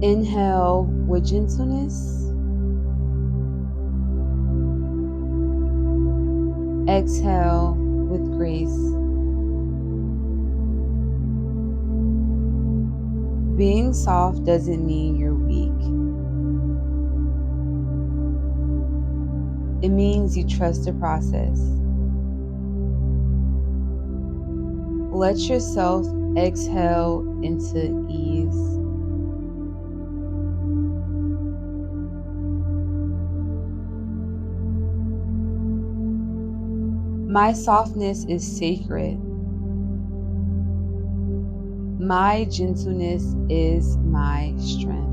Inhale with gentleness. Exhale with grace. Being soft doesn't mean you're weak. It means you trust the process. Let yourself exhale into ease. My softness is sacred. My gentleness is my strength.